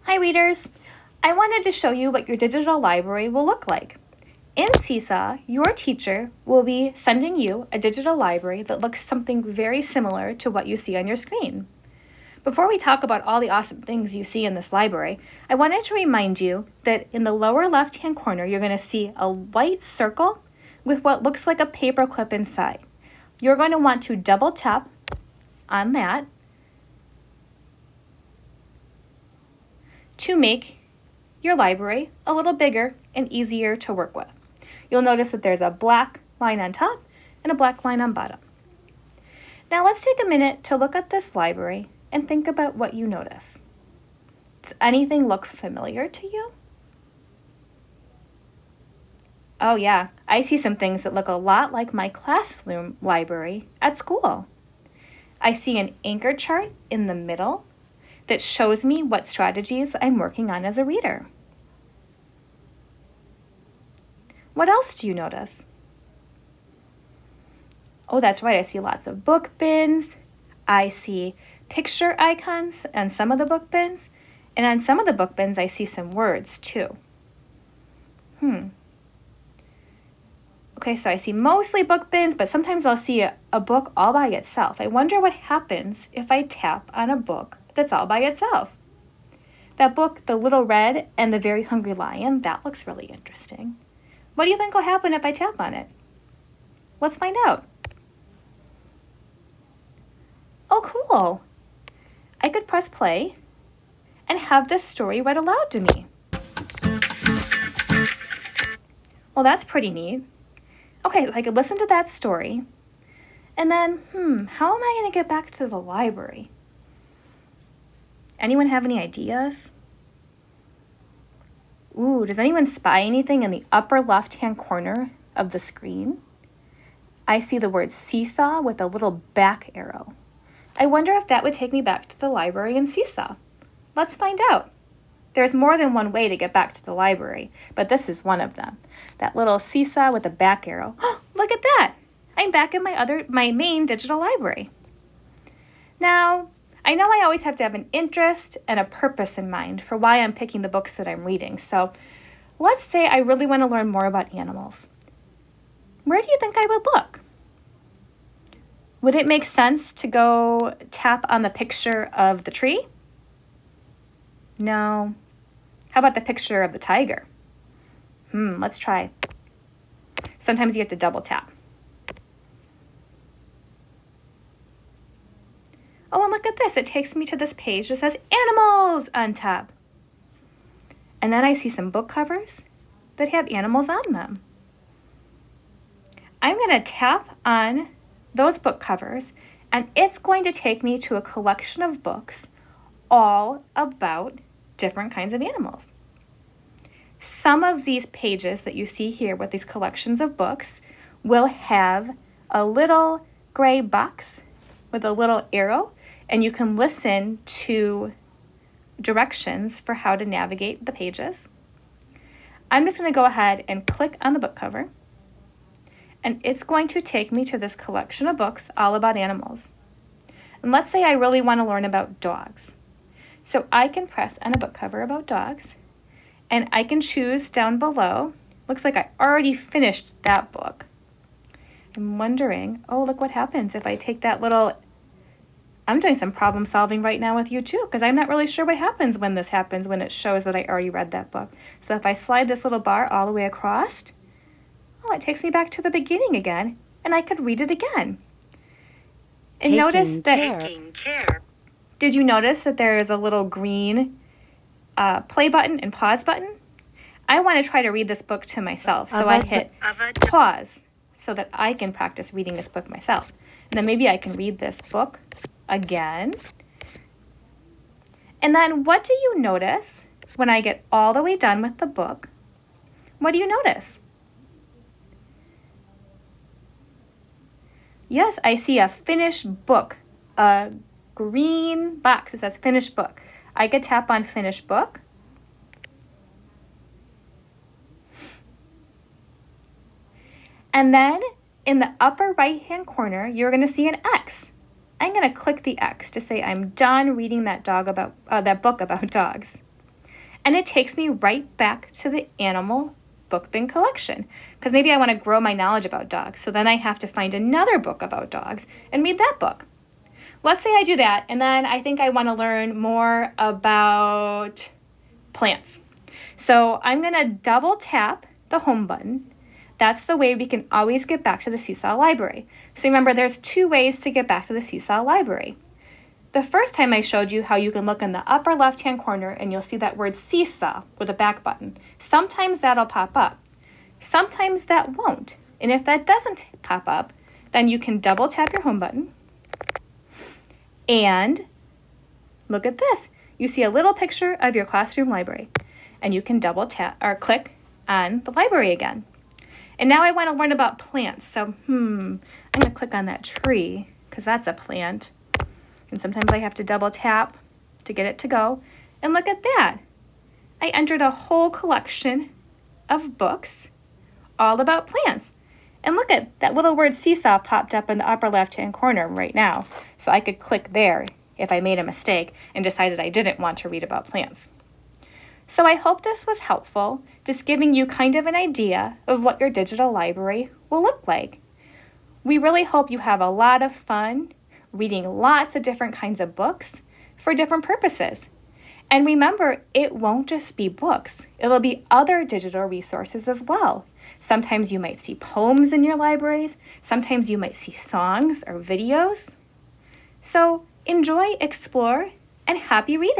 Hi readers! I wanted to show you what your digital library will look like. In Seesaw, your teacher will be sending you a digital library that looks something very similar to what you see on your screen. Before we talk about all the awesome things you see in this library, I wanted to remind you that in the lower left-hand corner, you're going to see a white circle with what looks like a paper clip inside. You're going to want to double tap on that to make your library a little bigger and easier to work with. You'll notice that there's a black line on top and a black line on bottom. Now let's take a minute to look at this library and think about what you notice. Does anything look familiar to you? Oh yeah, I see some things that look a lot like my classroom library at school. I see an anchor chart in the middle that shows me what strategies I'm working on as a reader. What else do you notice? Oh, that's right, I see lots of book bins. I see picture icons on some of the book bins, and on some of the book bins I see some words too. Okay, so I see mostly book bins, but sometimes I'll see a book all by itself. I wonder what happens if I tap on a book that's all by itself. That book, The Little Red and the Very Hungry Lion, that looks really interesting. What do you think will happen if I tap on it? Let's find out. Oh, cool. I could press play and have this story read aloud to me. Well, that's pretty neat. Okay, so I could listen to that story, and then, how am I going to get back to the library? Anyone have any ideas? Ooh, does anyone spy anything in the upper left-hand corner of the screen? I see the word Seesaw with a little back arrow. I wonder if that would take me back to the library in Seesaw. Let's find out. There's more than one way to get back to the library, but this is one of them. That little seesaw with a back arrow. Oh, look at that! I'm back in my main digital library. Now, I know I always have to have an interest and a purpose in mind for why I'm picking the books that I'm reading. So let's say I really want to learn more about animals. Where do you think I would look? Would it make sense to go tap on the picture of the tree? No. How about the picture of the tiger? Let's try. Sometimes you have to double tap. Oh, and look at this. It takes me to this page that says Animals on top. And then I see some book covers that have animals on them. I'm going to tap on those book covers, and it's going to take me to a collection of books all about different kinds of animals. Some of these pages that you see here with these collections of books will have a little gray box with a little arrow, and you can listen to directions for how to navigate the pages. I'm just going to go ahead and click on the book cover, and it's going to take me to this collection of books all about animals. And let's say I really want to learn about dogs. So I can press on a book cover about dogs, and I can choose down below. Looks like I already finished that book. I'm wondering, oh, look what happens if I take that little, I'm doing some problem solving right now with you too, because I'm not really sure what happens when this happens, when it shows that I already read that book. So if I slide this little bar all the way across, oh, it takes me back to the beginning again, and I could read it again. And notice that, did you notice that there is a little green play button and pause button? I want to try to read this book to myself, so I hit pause so that I can practice reading this book myself. And then maybe I can read this book again. And then what do you notice when I get all the way done with the book? What do you notice? Yes, I see a finished book, a green box that says finished book. I could tap on finish book. And then in the upper right-hand corner, you're going to see an X. I'm going to click the X to say I'm done reading that book about dogs. and it takes me right back to the animal book bin collection, because maybe I want to grow my knowledge about dogs. So then I have to find another book about dogs and read that book. Let's say I do that, and then I think I want to learn more about plants. So I'm going to double tap the home button. That's the way we can always get back to the Seesaw Library. So remember, there's 2 ways to get back to the Seesaw Library. The first time I showed you how you can look in the upper left-hand corner and you'll see that word Seesaw with a back button. Sometimes that'll pop up. Sometimes that won't. And if that doesn't pop up, then you can double tap your home button. And look at this. You see a little picture of your classroom library. And you can double tap or click on the library again. And now I want to learn about plants. So, I'm going to click on that tree because that's a plant. And sometimes I have to double tap to get it to go. And look at that. I entered a whole collection of books all about plants. And look at that little word seesaw popped up in the upper left-hand corner right now. So I could click there if I made a mistake and decided I didn't want to read about plants. So I hope this was helpful, just giving you kind of an idea of what your digital library will look like. We really hope you have a lot of fun reading lots of different kinds of books for different purposes. And remember, it won't just be books. It'll be other digital resources as well. Sometimes you might see poems in your libraries. Sometimes you might see songs or videos. So enjoy, explore, and happy reading.